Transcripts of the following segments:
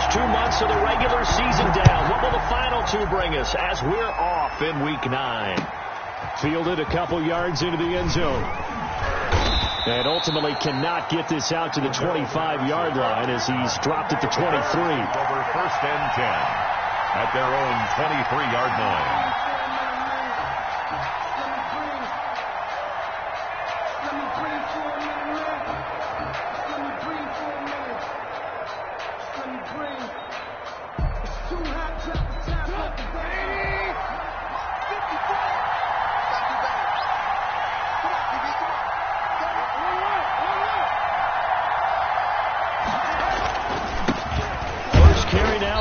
first 2 months of the regular season down. What will the final two bring us as we're off in Week 9? Fielded a couple yards into the end zone. And ultimately cannot get this out to the 25-yard line as he's dropped at the 23. Over first and 10 at their own 23-yard line.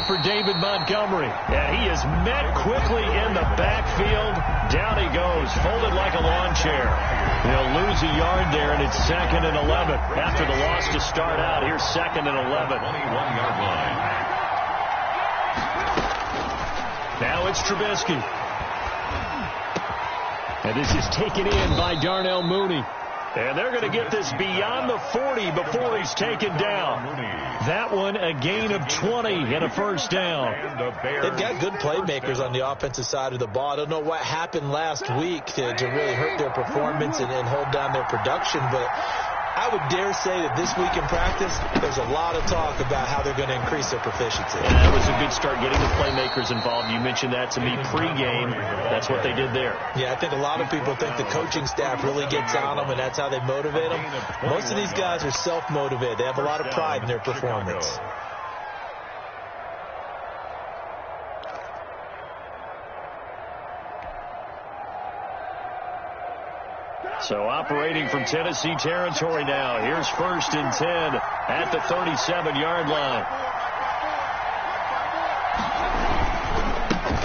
For David Montgomery, and he is met quickly in the backfield. Down he goes, folded like a lawn chair. They'll lose a yard there, and it's 2nd and 11. After the loss to start out, here's 2nd and 11. 21-yard line. Now it's Trubisky. And this is taken in by Darnell Mooney. And they're going to get this beyond the 40 before he's taken down. That one a gain of 20 and a first down. They've got good playmakers on the offensive side of the ball. I don't know what happened last week to really hurt their performance and hold down their production, but I would dare say that this week in practice, there's a lot of talk about how they're going to increase their proficiency. And that was a good start getting the playmakers involved. You mentioned that to me pregame. That's what they did there. Yeah, I think a lot of people think the coaching staff really gets on them, and that's how they motivate them. Most of these guys are self-motivated. They have a lot of pride in their performance. So operating from Tennessee territory now. Here's 1st and 10 at the 37-yard line.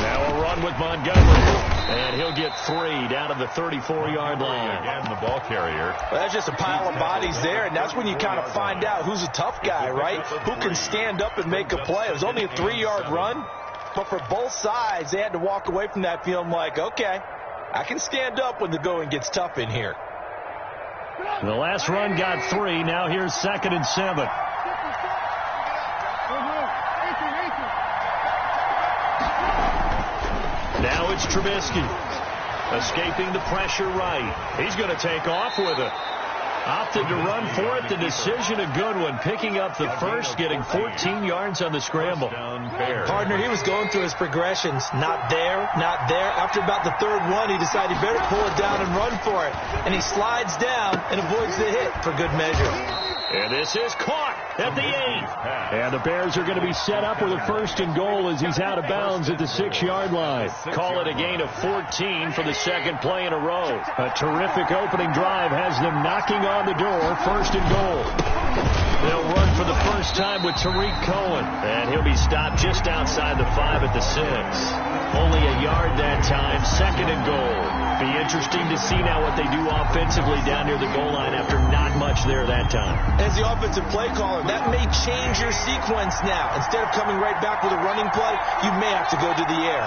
Now a run with Montgomery. And he'll get 3 down to the 34-yard line. Again, the ball carrier. Well, that's just a pile of bodies there, and that's when you kind of find out who's a tough guy, right? Who can stand up and make a play. It was only a 3-yard run, but for both sides, they had to walk away from that feeling like, okay, I can stand up when the going gets tough in here. The last run got 3. Now here's 2nd and 7. Now it's Trubisky. Escaping the pressure right. He's going to take off with it. Opted to run for it. The decision a good one. Picking up the first, getting 14 yards on the scramble. Partner, he was going through his progressions. Not there, not there. After about the 3rd one, he decided he better pull it down and run for it. And he slides down and avoids the hit for good measure. And this is caught at the 8. And the Bears are going to be set up with a 1st and goal as he's out of bounds at the 6-yard line. Call it a gain of 14 for the 2nd play in a row. A terrific opening drive has them knocking on the door. 1st and goal. They'll run for the first time with Tariq Cohen. And he'll be stopped just outside the 5 at the 6. Only a yard that time. 2nd and goal. Be interesting to see now what they do offensively down near the goal line after not much there that time. As the offensive play caller, that may change your sequence now. Instead of coming right back with a running play, you may have to go to the air.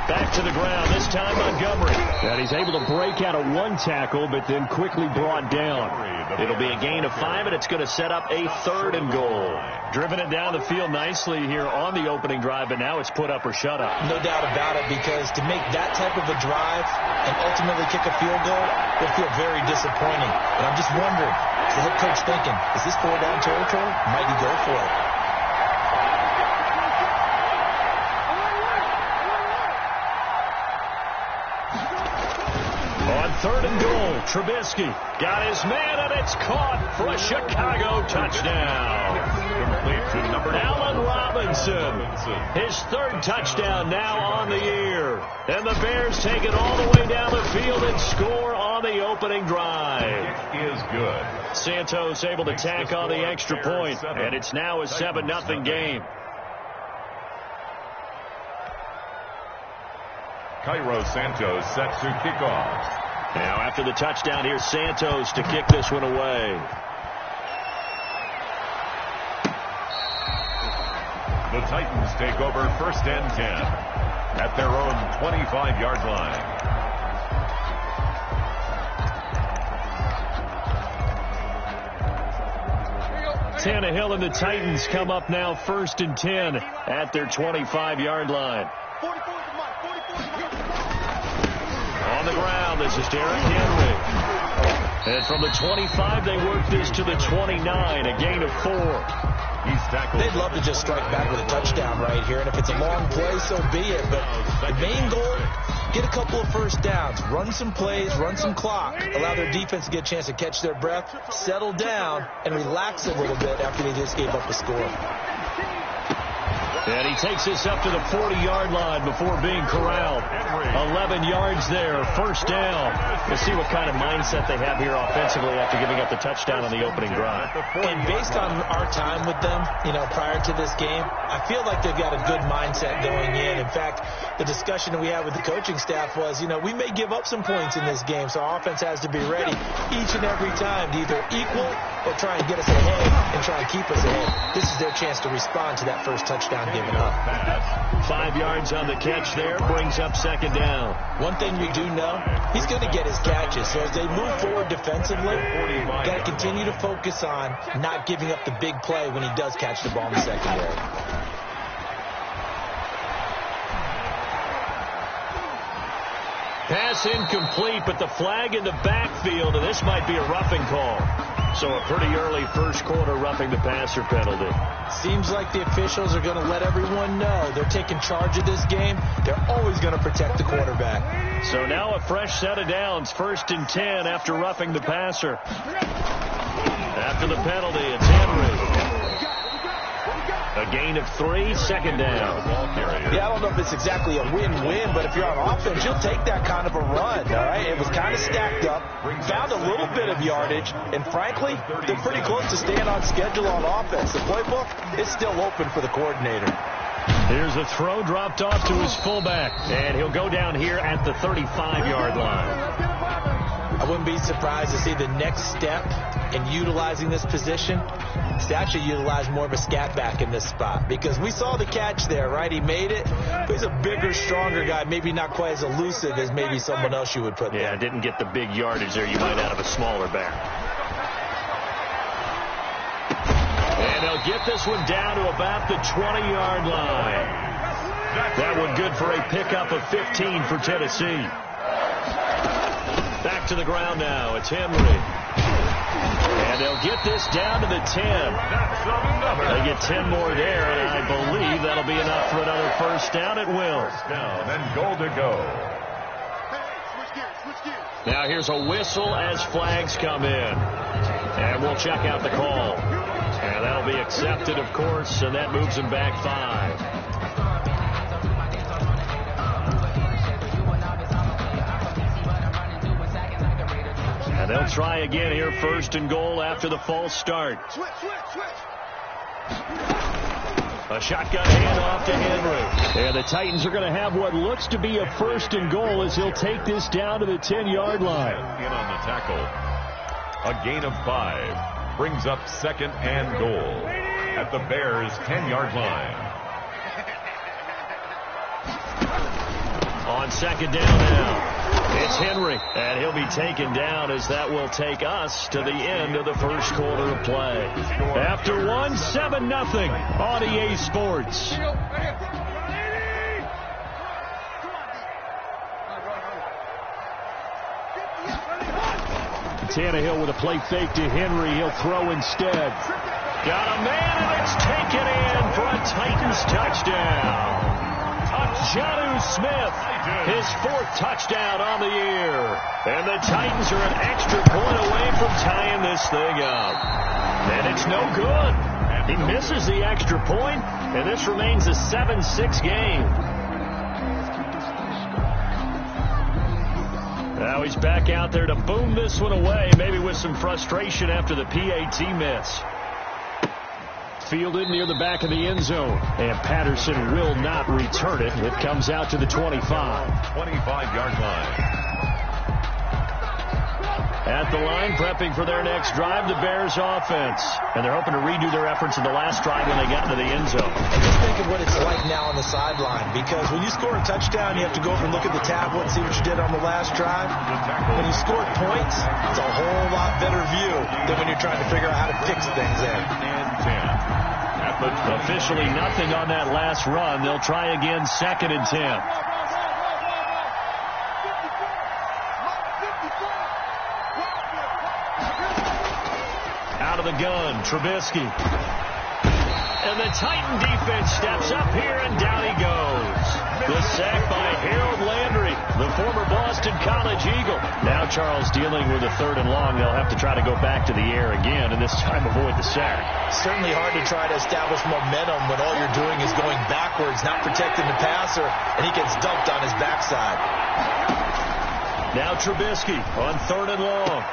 Back to the ground, this time Montgomery. And he's able to break out of 1 tackle, but then quickly brought down. It'll be a gain of 5, and it's going to set up a 3rd and goal. Driven it down the field nicely here on the opening drive, but now it's put up or shut up. No doubt about it, because to make that type of a drive and ultimately kick a field goal will feel very disappointing. And I'm just wondering, is the head coach thinking, is this 4-down territory? Might he go for it? On 3rd and goal, Trubisky got his man, and it's caught for a Chicago touchdown. Complete to number Allen Robinson, his 3rd touchdown now on the year. And the Bears take it all the way down the field and score on the opening drive. Kick is good. Santos able to tack on the extra point, and it's now a 7-0 game. Cairo Santos set to kick off. Now after the touchdown, here's Santos to kick this one away. The Titans take over 1st and 10 at their own 25-yard line. Tannehill and the Titans come up now 1st and 10 at their 25-yard line. On the ground, this is Derrick Henry. And from the 25, they work this to the 29, a gain of 4. They'd love to just strike back with a touchdown right here, and if it's a long play, so be it. But the main goal, get a couple of first downs, run some plays, run some clock, allow their defense to get a chance to catch their breath, settle down, and relax a little bit after they just gave up a score. And he takes us up to the 40-yard line before being corralled. 11 yards there, 1st down. We'll see what kind of mindset they have here offensively after giving up the touchdown on the opening drive. And based on our time with them, prior to this game, I feel like they've got a good mindset going in. In fact, the discussion that we had with the coaching staff was, we may give up some points in this game, so our offense has to be ready each and every time to either equal or try and get us ahead and try and keep us ahead. This is their chance to respond to that first touchdown given up. 5 yards on the catch there, brings up 2nd down. One thing we do know, he's going to get his catches. So as they move forward defensively, got to continue to focus on not giving up the big play when he does catch the ball in the secondary. Pass incomplete, but the flag in the backfield, and this might be a roughing call. So a pretty early first quarter roughing the passer penalty. Seems like the officials are going to let everyone know they're taking charge of this game. They're always going to protect the quarterback. So now a fresh set of downs, 1st and 10 after roughing the passer. After the penalty, it's Henry. A gain of 3, 2nd down. Yeah, I don't know if it's exactly a win-win, but if you're on offense, you'll take that kind of a run, all right? It was kind of stacked up, found a little bit of yardage, and frankly, they're pretty close to staying on schedule on offense. The playbook is still open for the coordinator. Here's a throw dropped off to his fullback, and he'll go down here at the 35-yard line. I wouldn't be surprised to see the next step in utilizing this position is to actually utilize more of a scat back in this spot, because we saw the catch there, right? He made it, but he's a bigger, stronger guy, maybe not quite as elusive as maybe someone else you would put there. Yeah, didn't get the big yardage there you might out of a smaller back. And they'll get this one down to about the 20-yard line. That one good for a pickup of 15 for Tennessee. Back to the ground now. It's Henry. And they'll get this down to the 10. They get 10 more there, and I believe that'll be enough for another 1st down. It will. First down and goal to go. Now here's a whistle as flags come in. And we'll check out the call. And that'll be accepted, of course, and that moves them back 5. And they'll try again here, 1st and goal after the false start. A shotgun handoff to Henry. And the Titans are going to have what looks to be a 1st and goal as he'll take this down to the 10-yard line. In on the tackle. A gain of 5. Brings up 2nd and goal at the Bears' 10-yard line. On 2nd down now. It's Henry, and he'll be taken down as that will take us to the end of the first quarter of play. After 1, 7-0 on EA Sports. Tannehill with a play fake to Henry. He'll throw instead. Got a man, and it's taken in for a Titans touchdown. Jonnu Smith, his 4th touchdown on the year. And the Titans are an extra point away from tying this thing up. And it's no good. He misses the extra point, and this remains a 7-6 game. Now he's back out there to boom this one away, maybe with some frustration after the PAT miss. Fielded near the back of the end zone, and Patterson will not return it. It comes out to the 25. 25-yard line. At the line, prepping for their next drive, the Bears offense. And they're hoping to redo their efforts in the last drive when they got into the end zone. And just think of what it's like now on the sideline, because when you score a touchdown, you have to go over and look at the tablet and see what you did on the last drive. When you score points, it's a whole lot better view than when you're trying to figure out how to fix things in. officially nothing on that last run. They'll try again, 2nd and 10. Out of the gun, Trubisky. And the Titan defense steps up here, and down he goes. The sack by Harold Landry, the former Boston College Eagle. Now Charles dealing with a 3rd and long. They'll have to try to go back to the air again, and this time avoid the sack. Certainly hard to try to establish momentum when all you're doing is going backwards, not protecting the passer, and he gets dumped on his backside. Now Trubisky on 3rd and long.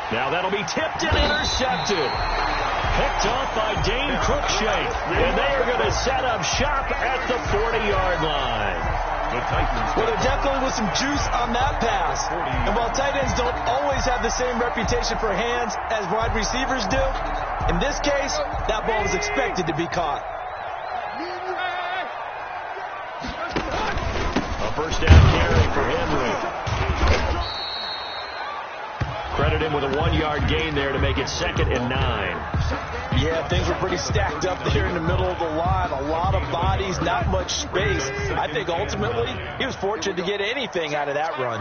Now that'll be tipped and intercepted. Picked off by Dane Cruikshank. And they are going to set up shop at the 40-yard line. The Titans. Well, there definitely was some juice on that pass. And while tight ends don't always have the same reputation for hands as wide receivers do, in this case, that ball was expected to be caught. A first down carry for Henry. Credit him with a 1-yard gain there to make it 2nd and 9. Yeah, things were pretty stacked up there in the middle of the line. A lot of bodies, not much space. I think ultimately he was fortunate to get anything out of that run.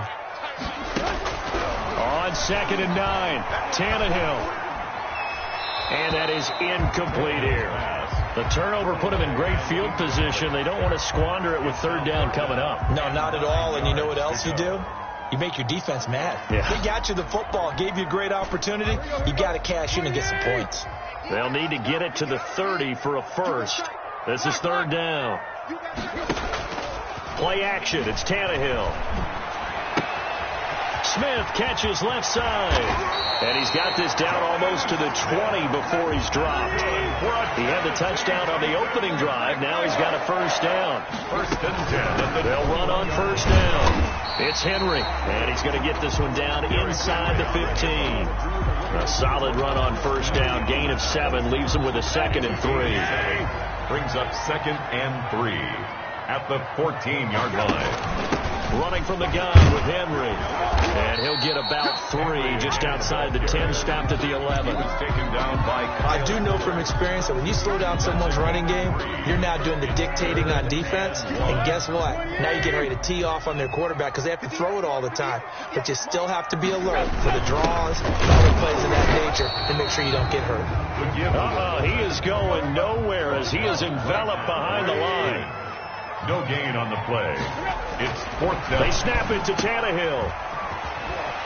On 2nd and 9, Tannehill. And that is incomplete here. The turnover put him in great field position. They don't want to squander it with 3rd down coming up. No, not at all. And you know what else you do? You make your defense mad. Yeah. They got you the football, gave you a great opportunity. You got to cash in and get some points. They'll need to get it to the 30 for a first. This is 3rd down. Play action. It's Tannehill. Smith catches left side. And he's got this down almost to the 20 before he's dropped. He had the touchdown on the opening drive. Now he's got a first down. 1st and 10. They'll run on first down. It's Henry, and he's going to get this one down inside the 15. A solid run on first down. Gain of 7 leaves him with a 2nd and 3. Brings up 2nd and 3 at the 14-yard line. Running from the gun with Henry. And he'll get about 3 just outside the 10, stopped at the 11. Taken down by Kyle. I do know from experience that when you slow down someone's running game, you're now doing the dictating on defense. And guess what? Now you're getting ready to tee off on their quarterback because they have to throw it all the time. But you still have to be alert for the draws, other plays of that nature, and make sure you don't get hurt. He is going nowhere as he is enveloped behind the line. No gain on the play. It's 4th down. They snap it to Tannehill.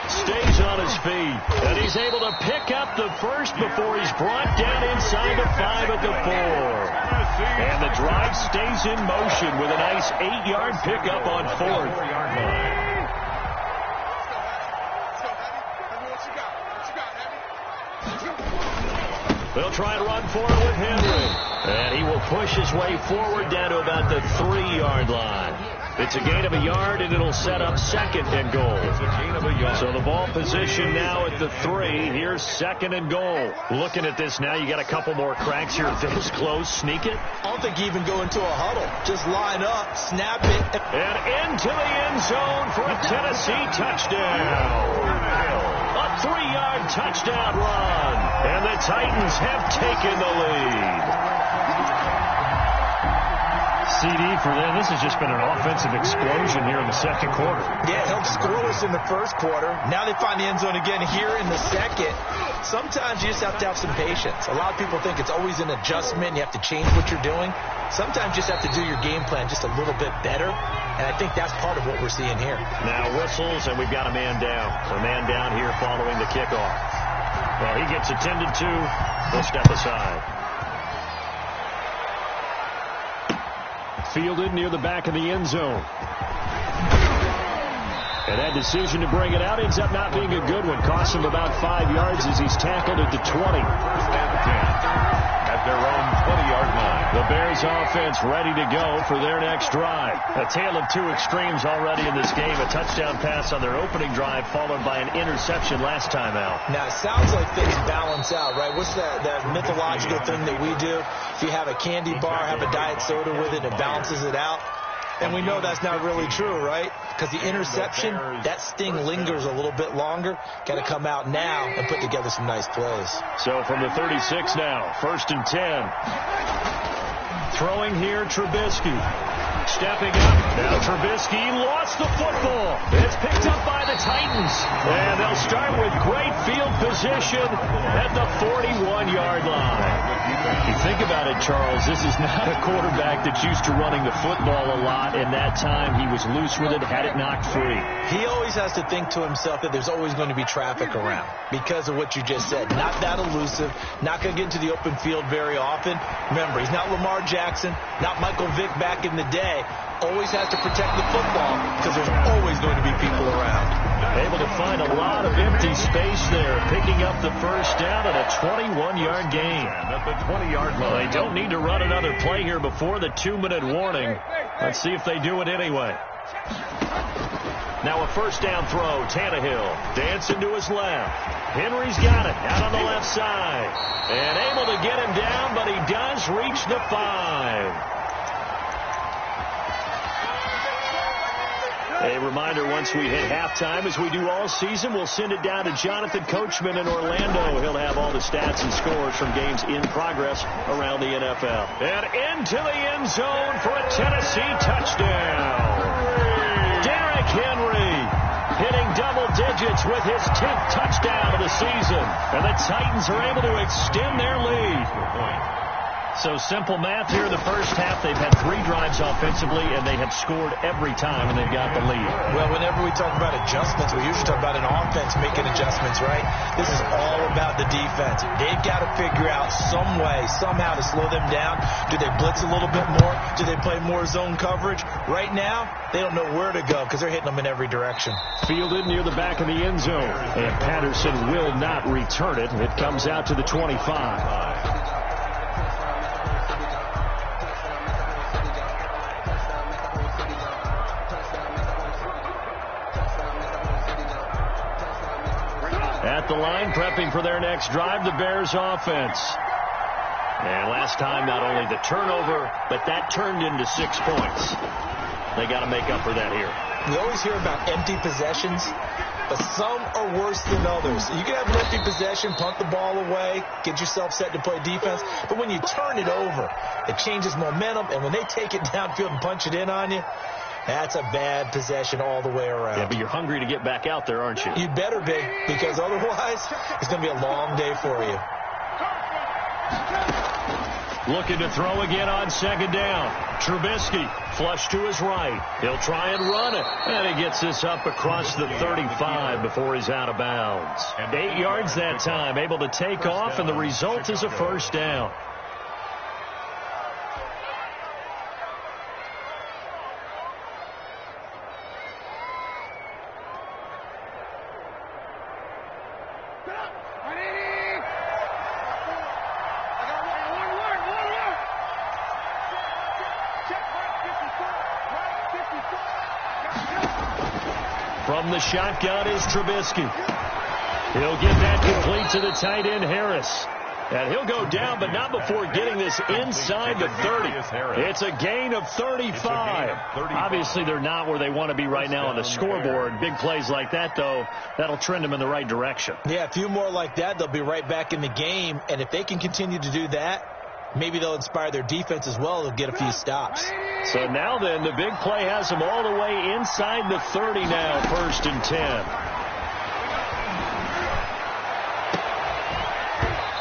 Stays on his feet. And he's able to pick up the first before he's brought down inside the 5 at the 4. And the drive stays in motion with a nice 8-yard pickup on 4th. 4-yard line. They'll try and run for it with Henry. And he will push his way forward down to about the 3-yard line. It's a gain of a yard, and it'll set up 2nd and goal. It's a gain of a yard. So the ball position now at the 3. Here's 2nd and goal. Looking at this now, you got a couple more cracks here. This close, sneak it. I don't think you even go into a huddle. Just line up, snap it. And into the end zone for a Tennessee touchdown. A 3-yard touchdown run. And the Titans have taken the lead. CD for them. This has just been an offensive explosion here in the 2nd quarter. Yeah, it helped scoreless in the 1st quarter. Now they find the end zone again here in the 2nd. Sometimes you just have to have some patience. A lot of people think it's always an adjustment. You have to change what you're doing. Sometimes you just have to do your game plan just a little bit better. And I think that's part of what we're seeing here. Now whistles, and we've got a man down. A man down here following the kickoff. Well, he gets attended to. They'll step aside. Fielded near the back of the end zone. And that decision to bring it out ends up not being a good one. Costs him about 5 yards as he's tackled at the 20. 1st and 10 at their own 20-yard line. The Bears offense ready to go for their next drive. A tale of 2 extremes already in this game. A touchdown pass on their opening drive followed by an interception last time out. Now, it sounds like things balance out, right? What's that mythological thing that we do? If you have a candy bar, have a diet soda with it, it balances it out. And we know that's not really true, right? Because the interception, that sting lingers a little bit longer. Got to come out now and put together some nice plays. So from the 36 now, 1st and 10. Throwing here, Trubisky. Stepping up. Now Trubisky lost the football. It's picked up by the Titans. And they'll start with great field position at the 41-yard line. You think about it, Charles, this is not a quarterback that's used to running the football a lot. In that time, he was loose with it, had it knocked free. He always has to think to himself that there's always going to be traffic around because of what you just said. Not that elusive, not going to get into the open field very often. Remember, he's not Lamar Jackson, not Michael Vick back in the day. Always has to protect the football because there's always going to be people around. Able to find a lot of empty space there, picking up the first down at a 21-yard gain. At the 20-yard line. Well, they don't need to run another play here before the 2-minute warning. Let's see if they do it anyway. Now a first down throw. Tannehill dancing to his left. Henry's got it out on the left side. And able to get him down, but he does reach the 5. A reminder, once we hit halftime, as we do all season, we'll send it down to Jonathan Coachman in Orlando. He'll have all the stats and scores from games in progress around the NFL. And into the end zone for a Tennessee touchdown. Derrick Henry hitting double digits with his 10th touchdown of the season. And the Titans are able to extend their lead. So simple math here in the first half. They've had 3 drives offensively, and they have scored every time, and they've got the lead. Well, whenever we talk about adjustments, we usually talk about an offense making adjustments, right? This is all about the defense. They've got to figure out some way, somehow to slow them down. Do they blitz a little bit more? Do they play more zone coverage? Right now, they don't know where to go because they're hitting them in every direction. Fielded near the back of the end zone, and Patterson will not return it. It comes out to the 25. At the line, prepping for their next drive, the Bears offense. And last time, not only the turnover, but that turned into 6 points. They got to make up for that here. We always hear about empty possessions, but some are worse than others. You can have an empty possession, punt the ball away, get yourself set to play defense, but when you turn it over, it changes momentum, and when they take it downfield and punch it in on you, that's a bad possession all the way around. Yeah, but you're hungry to get back out there, aren't you? You better be, because otherwise it's going to be a long day for you. Looking to throw again on second down. Trubisky, flush to his right. He'll try and run it. And he gets this up across the 35 before he's out of bounds. 8 yards that time, able to take off, and the result is a first down. From the shotgun is Trubisky. He'll get that complete to the tight end, Harris. And he'll go down, but not before getting this inside the 30. It's a gain of 35. Obviously, they're not where they want to be right now on the scoreboard. Big plays like that, though, that'll trend them in the right direction. Yeah, a few more like that, they'll be right back in the game. And if they can continue to do that, maybe they'll inspire their defense as well. They'll get a few stops. So now then, the big play has them all the way inside the 30 now, 1st and 10.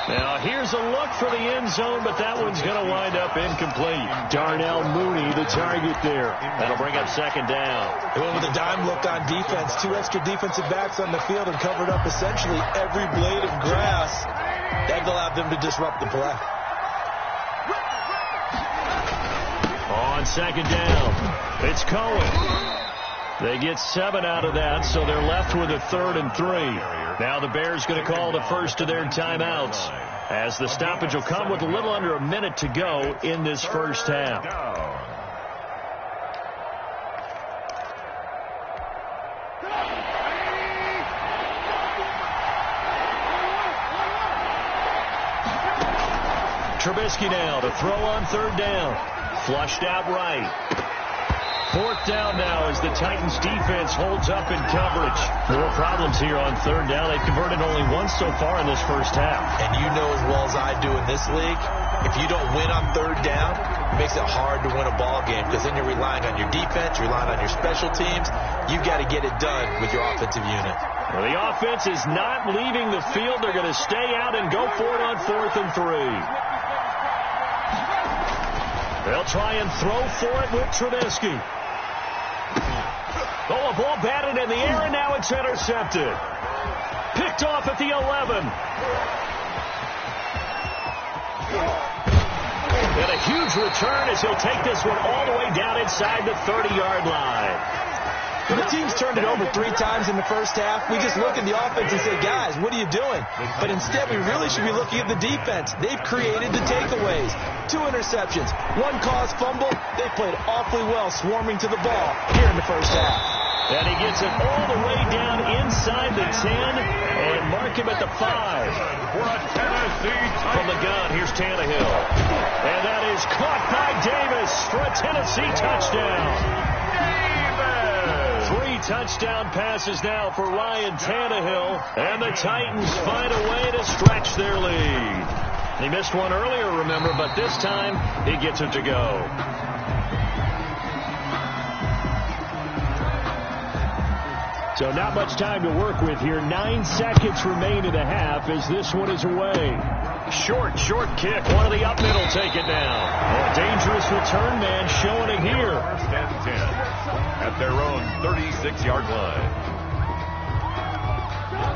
Now here's a look for the end zone, but that one's going to wind up incomplete. Darnell Mooney, the target there. That'll bring up second down. They went with a dime look on defense. 2 extra defensive backs on the field and covered up essentially every blade of grass. That allowed them to disrupt the play. On second down, it's Cohen. They get 7 out of that, so they're left with a 3rd and 3. Now the Bears going to call the first of their timeouts, as the stoppage will come with a little under a minute to go in this first half. Trubisky now to throw on 3rd down. Flushed out right. 4th down now as the Titans defense holds up in coverage. More problems here on 3rd down. They've converted only once so far in this first half. And you know as well as I do in this league, if you don't win on 3rd down, it makes it hard to win a ball game because then you're relying on your defense, you're relying on your special teams. You've got to get it done with your offensive unit. Well, the offense is not leaving the field. They're going to stay out and go for it on 4th and 3. They'll try and throw for it with Trubisky. Oh, a ball batted in the air, and now it's intercepted. Picked off at the 11. And a huge return as he'll take this one all the way down inside the 30-yard line. When the team's turned it over 3 times in the first half, we just look at the offense and say, guys, what are you doing? But instead, we really should be looking at the defense. They've created the takeaways. 2 interceptions, 1 caused fumble. They played awfully well swarming to the ball here in the first half. And he gets it all the way down inside the 10 and mark him at the 5. For a Tennessee From the gun, here's Tannehill. And that is caught by Davis for a Tennessee touchdown. 3 touchdown passes now for Ryan Tannehill, and the Titans find a way to stretch their lead. He missed one earlier, remember, but this time he gets it to go. So not much time to work with here. 9 seconds remain in the half as this one is away. Short kick. One of the up middle take it down. A dangerous return man showing it here. 1st and 10 at their own 36-yard line.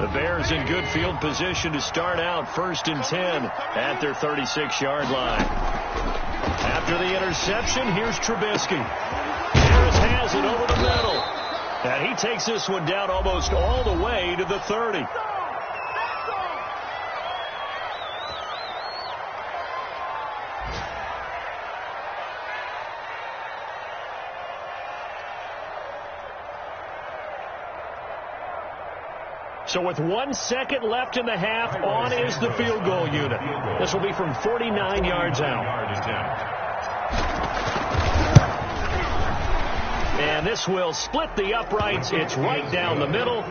The Bears in good field position to start out 1st and 10 at their 36-yard line. After the interception, here's Trubisky. Harris has it over the middle. And he takes this one down almost all the way to the 30. So with 1 second left in the half, on is the field goal unit. This will be from 49 yards out. And this will split the uprights. It's right down the middle.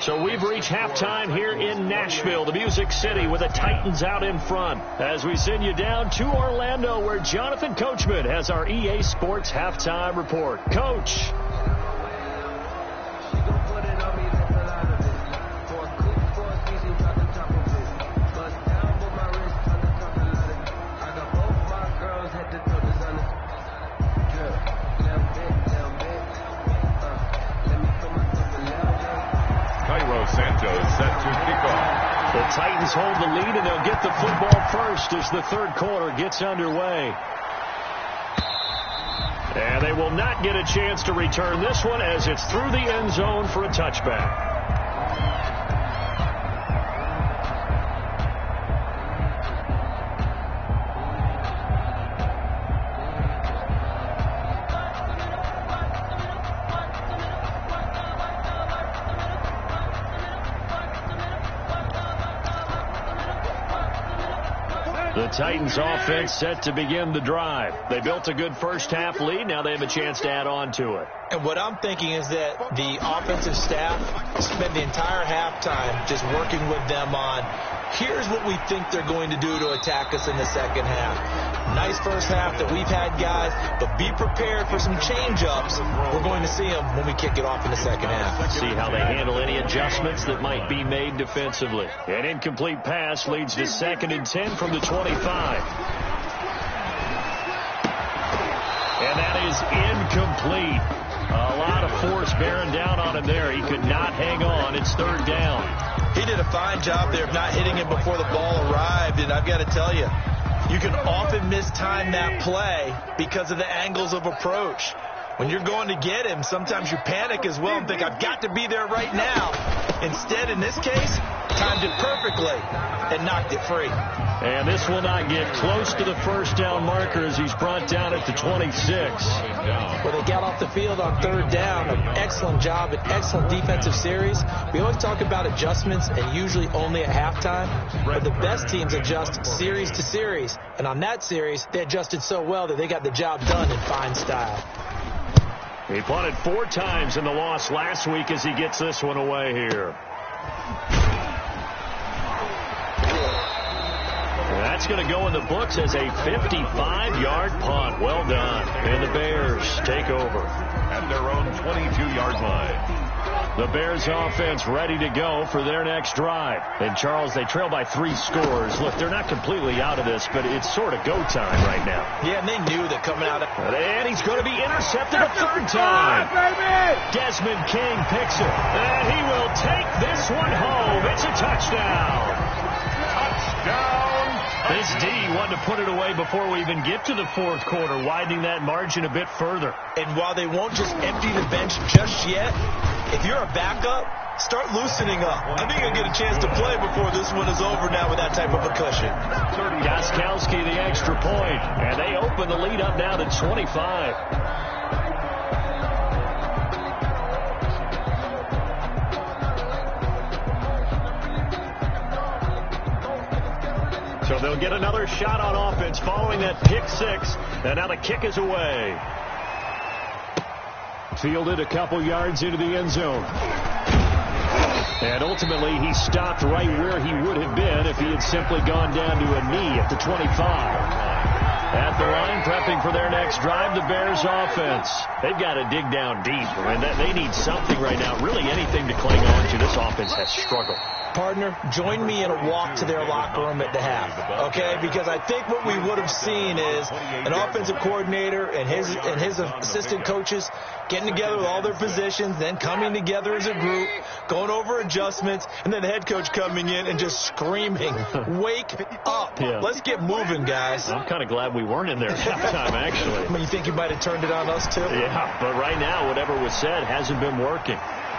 So we've reached halftime here in Nashville, the Music City, with the Titans out in front. As we send you down to Orlando, where Jonathan Coachman has our EA Sports halftime report. Coach. The Titans hold the lead, and they'll get the football first as the 3rd quarter gets underway. And they will not get a chance to return this one as it's through the end zone for a touchback. The Titans offense set to begin the drive. They built a good first half lead. Now they have a chance to add on to it. And what I'm thinking is that the offensive staff spent the entire halftime just working with them on, here's what we think they're going to do to attack us in the second half. Nice first half that we've had, guys, but be prepared for some change-ups. We're going to see them when we kick it off in the second half. Let's see how they handle any adjustments that might be made defensively. An incomplete pass leads to 2nd and 10 from the 25. And that is incomplete. A lot of force bearing down on him there. He could not hang on. It's 3rd down. He did a fine job there of not hitting it before the ball arrived, and I've got to tell you, you can often mistime that play because of the angles of approach. When you're going to get him, sometimes you panic as well and think, I've got to be there right now. Instead, in this case, timed it perfectly and knocked it free. And this will not get close to the first down marker as he's brought down at the 26. Well, they got off the field on 3rd down. An excellent job, an excellent defensive series. We always talk about adjustments and usually only at halftime. But the best teams adjust series to series. And on that series, they adjusted so well that they got the job done in fine style. He punted 4 times in the loss last week as he gets this one away here. That's going to go in the books as a 55-yard punt. Well done. And the Bears take over at their own 22-yard line. The Bears offense ready to go for their next drive. And, Charles, they trail by 3 scores. Look, they're not completely out of this, but it's sort of go time right now. Yeah, and they knew that coming out of... And he's going to be intercepted a 3rd time. Desmond King picks it. And he will take this one home. It's a touchdown. Touchdown. This D wanted to put it away before we even get to the 4th quarter, widening that margin a bit further. And while they won't just empty the bench just yet, if you're a backup, start loosening up. I think you'll get a chance to play before this one is over now with that type of a cushion. Gostkowski the extra point, and they open the lead up now to 25. So they'll get another shot on offense following that pick 6, and now the kick is away. Fielded a couple yards into the end zone. And ultimately, he stopped right where he would have been if he had simply gone down to a knee at the 25. At the line, prepping for their next drive, the Bears offense. They've got to dig down deep. I mean, they need something right now, really anything to cling on to. This offense has struggled. Partner, join me in a walk to their locker room at the half, okay? Because I think what we would have seen is an offensive coordinator and his assistant coaches getting together with all their positions, then coming together as a group, going over adjustments, and then the head coach coming in and just screaming, wake up. Yeah. Let's get moving, guys. I'm kind of glad we weren't in there at halftime, actually. I mean, you think you might have turned it on us, too? Yeah, but right now, whatever was said hasn't been working.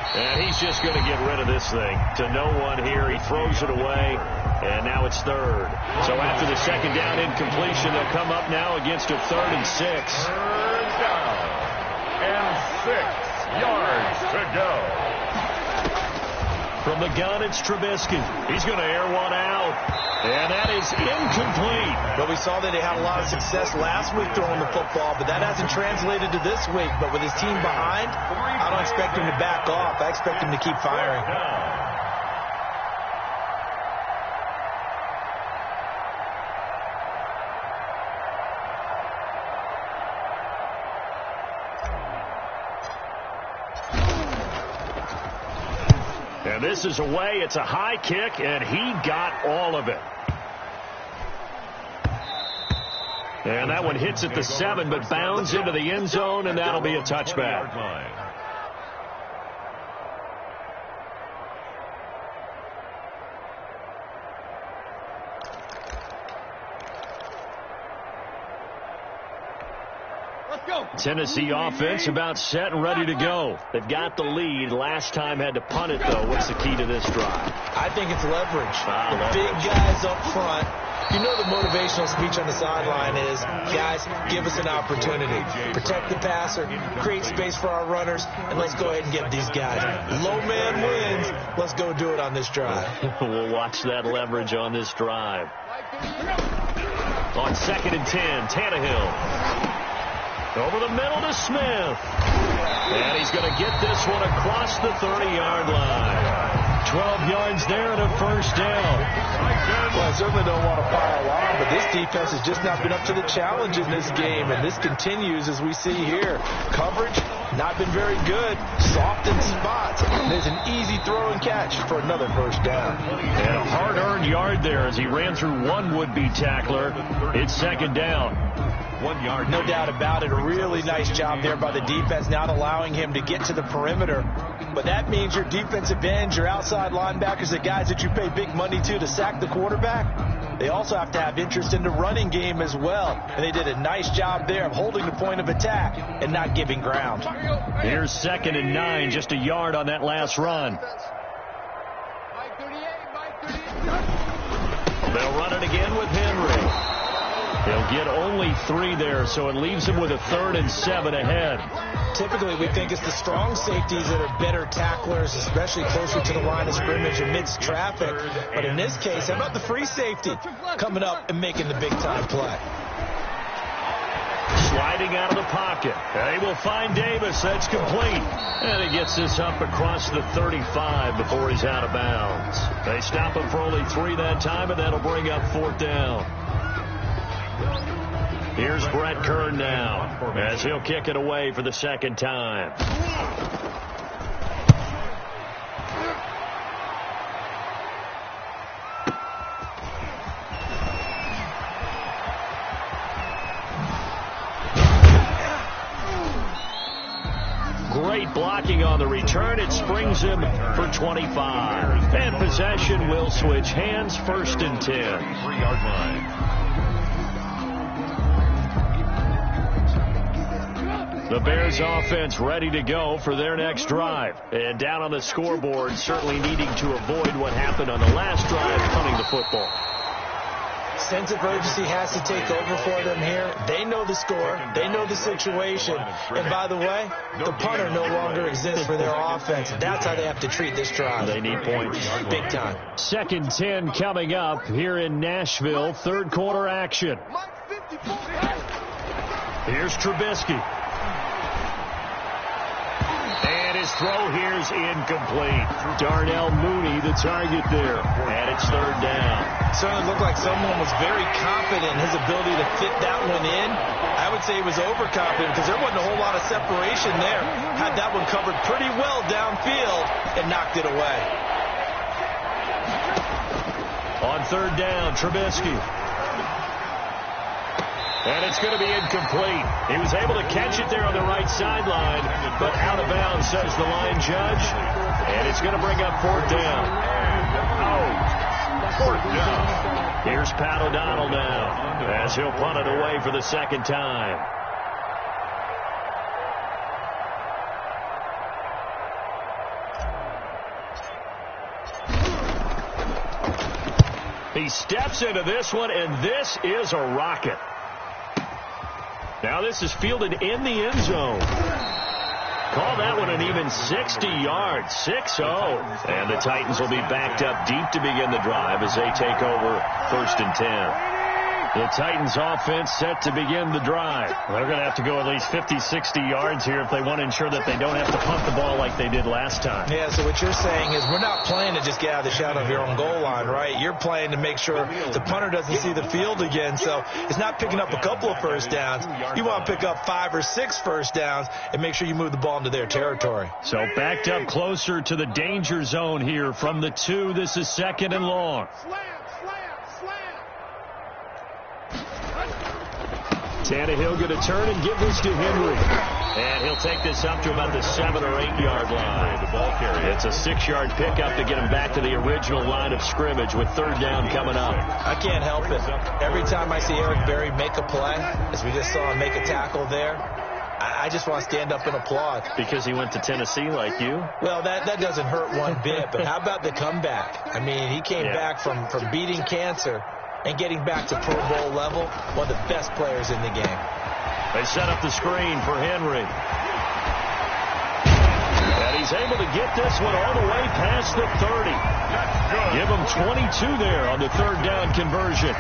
And he's just going to get rid of this thing. To no one here. He throws it away, and now it's 3rd. So after the 2nd down incompletion, they'll come up now against a 3rd and 6. 3rd down and 6 yards to go. From the gun, it's Trubisky. He's going to air one out, and that is incomplete. But we saw that he had a lot of success last week throwing the football, but that hasn't translated to this week. But with his team behind, I don't expect him to back off. I expect him to keep firing. And this is away. It's a high kick, and he got all of it. And that one hits at the 7, but bounds into the end zone, and that'll be a touchback. Tennessee offense about set and ready to go. They've got the lead. Last time had to punt it, though. What's the key to this drive? I think it's leverage. The big guys up front. You know the motivational speech on the sideline is, guys, give us an opportunity. Protect the passer, create space for our runners, and let's go ahead and get these guys. Low man wins. Let's go do it on this drive. We'll watch that leverage on this drive. On 2nd and 10, Tannehill. Over the middle to Smith. And he's going to get this one across the 30-yard line. 12 yards there and a 1st down. Well, I certainly don't want to pile on, but this defense has just not been up to the challenge in this game, and this continues as we see here. Coverage, not been very good. Soft in spots. There's an easy throw and catch for another 1st down. And a hard-earned yard there as he ran through one would-be tackler. It's 2nd down. 1 yard. No doubt about it. A really nice job there by the defense, not allowing him to get to the perimeter. But that means your defensive ends, your outside linebackers, the guys that you pay big money to sack the quarterback, they also have to have interest in the running game as well. And they did a nice job there of holding the point of attack and not giving ground. Here's 2nd and 9, just a yard on that last run. They'll run it again with Henry. They'll get only 3 there, so it leaves them with a 3rd and 7 ahead. Typically, we think it's the strong safeties that are better tacklers, especially closer to the line of scrimmage amidst traffic. But in this case, how about the free safety coming up and making the big-time play? Sliding out of the pocket. They will find Davis. That's complete. And he gets this up across the 35 before he's out of bounds. They stop him for only 3 that time, and that'll bring up 4th down. Here's Brett Kern now as he'll kick it away for the 2nd time. Great blocking on the return. It springs him for 25. And possession will switch hands. 1st and 10. 3-yard line. The Bears offense ready to go for their next drive. And down on the scoreboard, certainly needing to avoid what happened on the last drive, punting the football. Sense of urgency has to take over for them here. They know the score. They know the situation. And by the way, the punter no longer exists for their offense. That's how they have to treat this drive. They need points. Big time. 2nd 10 coming up here in Nashville. 3rd quarter action. Here's Trubisky. And his throw here's incomplete. Darnell Mooney, the target there. And it's 3rd down. Certainly looked like someone was very confident in his ability to fit that one in. I would say he was overconfident because there wasn't a whole lot of separation there. Had that one covered pretty well downfield and knocked it away. On 3rd down, Trubisky. And it's going to be incomplete. He was able to catch it there on the right sideline, but out of bounds, says the line judge. And it's going to bring up 4th down. Fourth down. Here's Pat O'Donnell now as he'll punt it away for the 2nd time. He steps into this one, and this is a rocket. Now this is fielded in the end zone. Call that one an even 60 yards, 6-0. And the Titans will be backed up deep to begin the drive as they take over 1st and 10. The Titans offense set to begin the drive. They're going to have to go at least 50, 60 yards here if they want to ensure that they don't have to punt the ball like they did last time. Yeah, so what you're saying is we're not playing to just get out of the shadow of your own goal line, right? You're playing to make sure the punter doesn't see the field again. So it's not picking up a couple of 1st downs. You want to pick up 5 or 6 1st downs and make sure you move the ball into their territory. So backed up closer to the danger zone here from the 2. This is 2nd and long. Tannehill going to turn and give this to Henry. And he'll take this up to about the 7 or 8 yard line. The ball carrier. It's a 6-yard pickup to get him back to the original line of scrimmage with 3rd down coming up. I can't help it. Every time I see Eric Berry make a play, as we just saw him make a tackle there, I just want to stand up and applaud. Because he went to Tennessee like you? Well, that doesn't hurt one bit. But how about the comeback? I mean, he came back from beating cancer and getting back to Pro Bowl level, one of the best players in the game. They set up the screen for Henry. And he's able to get this one all the way past the 30. Give him 22 there on the 3rd down conversion.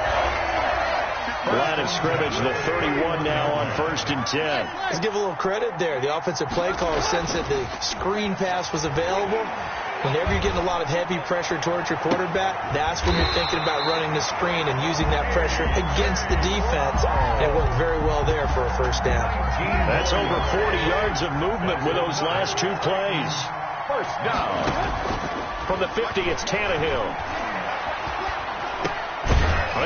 Line of scrimmage, the 31 now on 1st and 10. Let's give a little credit there. The offensive play caller sensed that the screen pass was available. Whenever you're getting a lot of heavy pressure towards your quarterback, that's when you're thinking about running the screen and using that pressure against the defense. It worked very well there for a 1st down. That's over 40 yards of movement with those last 2 plays. 1st down. From the 50, it's Tannehill.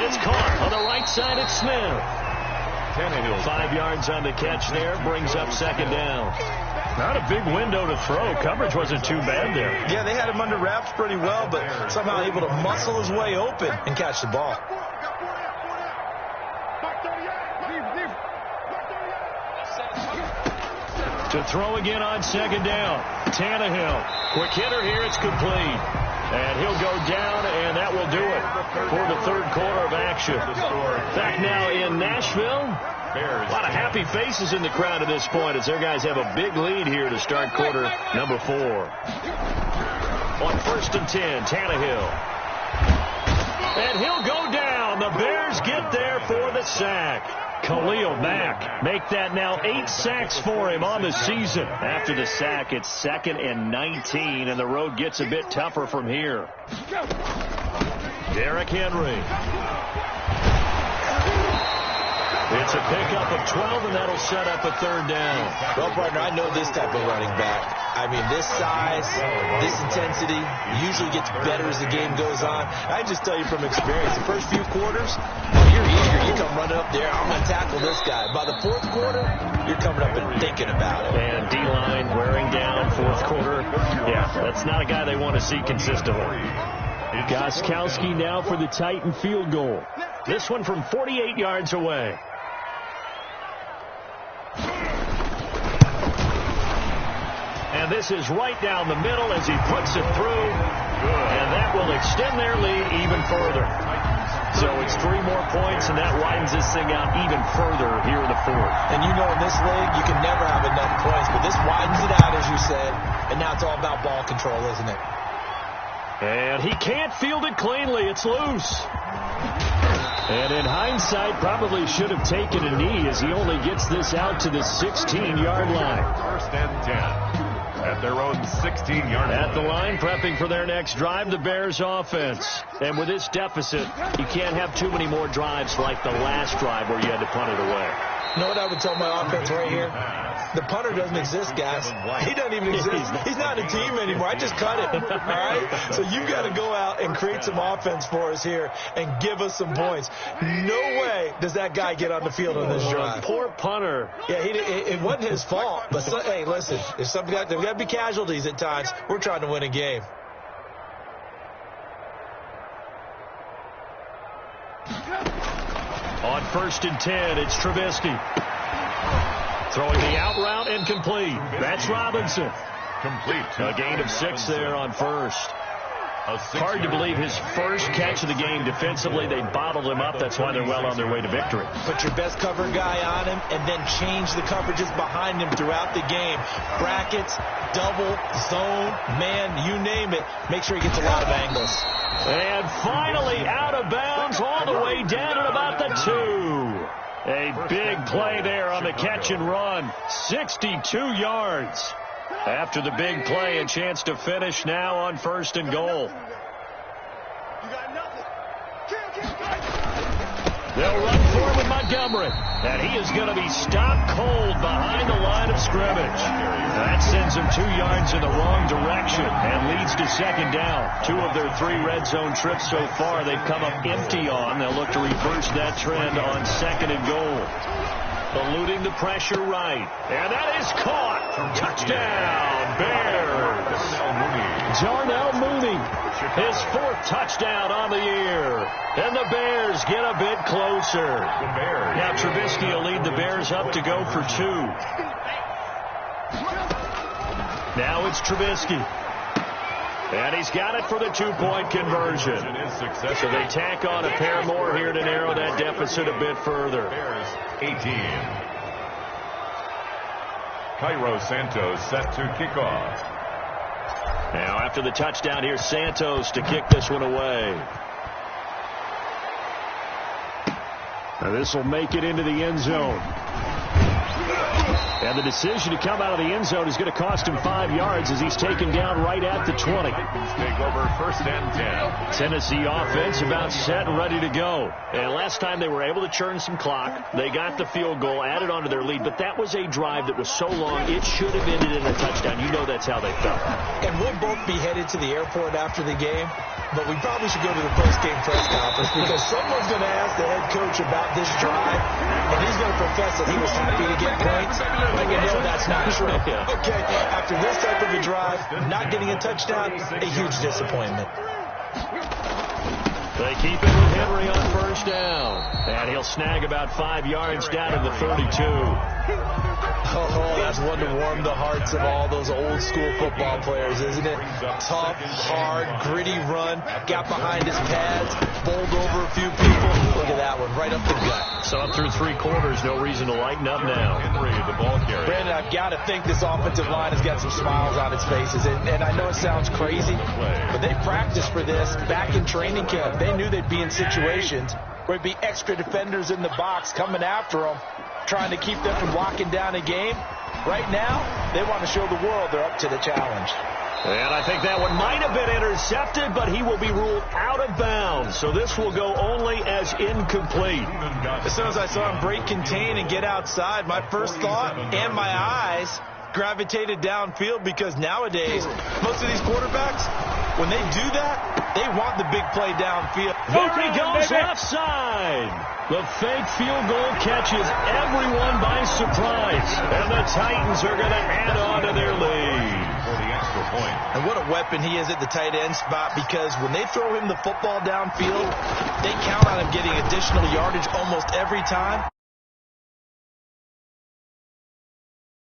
It's caught on the right side. It's Smith. Tannehill. 5 yards on the catch there. Brings up 2nd down. Not a big window to throw. Coverage wasn't too bad there. Yeah, they had him under wraps pretty well, but somehow able to muscle his way open and catch the ball. To throw again on 2nd down. Tannehill. Quick hitter here. It's complete. And he'll go down, and that will do it for the 3rd quarter of action. Back now in Nashville. A lot of happy faces in the crowd at this point as their guys have a big lead here to start quarter number 4. On 1st and 10, Tannehill. And he'll go down. The Bears get there for the sack. Khalil Mack make that now 8 sacks for him on the season. After the sack, it's 2nd and 19, and the road gets a bit tougher from here. Derrick Henry. It's a pickup of 12, and that'll set up a 3rd down. Well, partner, I know this type of running back. I mean, this size, this intensity usually gets better as the game goes on. I just tell you from experience, the first few quarters, you're eager. You come running up there, I'm going to tackle this guy. By the 4th quarter, you're coming up and thinking about it. And D-line wearing down 4th quarter. Yeah, that's not a guy they want to see consistently. Gostkowski now for the Titan field goal. This one from 48 yards away. And this is right down the middle as he puts it through. And that will extend their lead even further. So it's 3 more points, and that widens this thing out even further here in the 4th. And you know in this league, you can never have enough points, but this widens it out, as you said. And now it's all about ball control, isn't it? And he can't field it cleanly. It's loose. And in hindsight, probably should have taken a knee as he only gets this out to the 16-yard line. 1st and 10. At their own 16-yard line. At the line, prepping for their next drive, the Bears offense. And with this deficit, you can't have too many more drives like the last drive where you had to punt it away. You know what I would tell my offense right here? The punter doesn't exist, guys. He doesn't even exist. He's not a team anymore. I just cut him, all right? So you've got to go out and create some offense for us here and give us some points. No way does that guy get on the field on this drive. Poor punter. Yeah, it wasn't his fault. But, hey, listen, there's got to be casualties at times. We're trying to win a game. On 1st and 10, it's Trubisky. Throwing the out route incomplete. That's Robinson. Complete. A gain of 6 there on 1st. Hard to believe his first catch of the game. Defensively, they bottled him up. That's why they're well on their way to victory. Put your best cover guy on him and then change the coverages behind him throughout the game. Brackets, double, zone, man, you name it. Make sure he gets a lot of angles. And finally out of bounds all the way down at about the 2. A big play there on the catch and run. 62 yards. After the big play, a chance to finish now on 1st and goal. They'll run forward with Montgomery. And he is going to be stopped cold behind the line of scrimmage. That sends him 2 yards in the wrong direction and leads to 2nd down. 2 of their 3 red zone trips so far they've come up empty on. They'll look to reverse that trend on 2nd and goal. Eluding the pressure right. And that is caught. Touchdown, Bears. Darnell Mooney. His 4th touchdown on the year. And the Bears get a bit closer. Now Trubisky will lead the Bears up to go for 2. Now it's Trubisky. And he's got it for the 2-point conversion. So they tack on a pair more here to narrow that deficit a bit further. 18. Cairo Santos set to kick off. Now after the touchdown, here's Santos to kick this one away. Now this will make it into the end zone. And the decision to come out of the end zone is going to cost him 5 yards as he's taken down right at the 20. Take over 1st and 10. Tennessee offense about set and ready to go. And last time they were able to churn some clock. They got the field goal, added onto their lead. But that was a drive that was so long, it should have ended in a touchdown. You know that's how they felt. And we'll both be headed to the airport after the game. But we probably should go to the post-game press conference because someone's going to ask the head coach about this drive, and he's going to profess that he was happy to get points. But we know that's not true. Okay, after this type of a drive, not getting a touchdown, a huge disappointment. They keep it with Henry on 1st down. And he'll snag about 5 yards down in the 32. Oh, that's one to warm the hearts of all those old school football players, isn't it? Tough, hard, gritty run. Got behind his pads, bowled over a few people. Look at that one, right up the gut. So up through 3 quarters, no reason to lighten up now. Henry, the ball carrier. Brandon, I've got to think this offensive line has got some smiles on its faces. And I know it sounds crazy, but they practiced for this back in training camp. They knew they'd be in situations There'd be extra defenders in the box coming after him, trying to keep them from locking down a game. Right now, they want to show the world they're up to the challenge. And I think that one might have been intercepted, but he will be ruled out of bounds. So this will go only as incomplete. As soon as I saw him break contain and get outside, my first thought and my eyes gravitated downfield, because nowadays, most of these quarterbacks, when they do that, they want the big play downfield. There he goes left side. The fake field goal catches everyone by surprise. And the Titans are going to add on to their lead. For the extra point. And what a weapon he is at the tight end spot, because when they throw him the football downfield, they count on him getting additional yardage almost every time.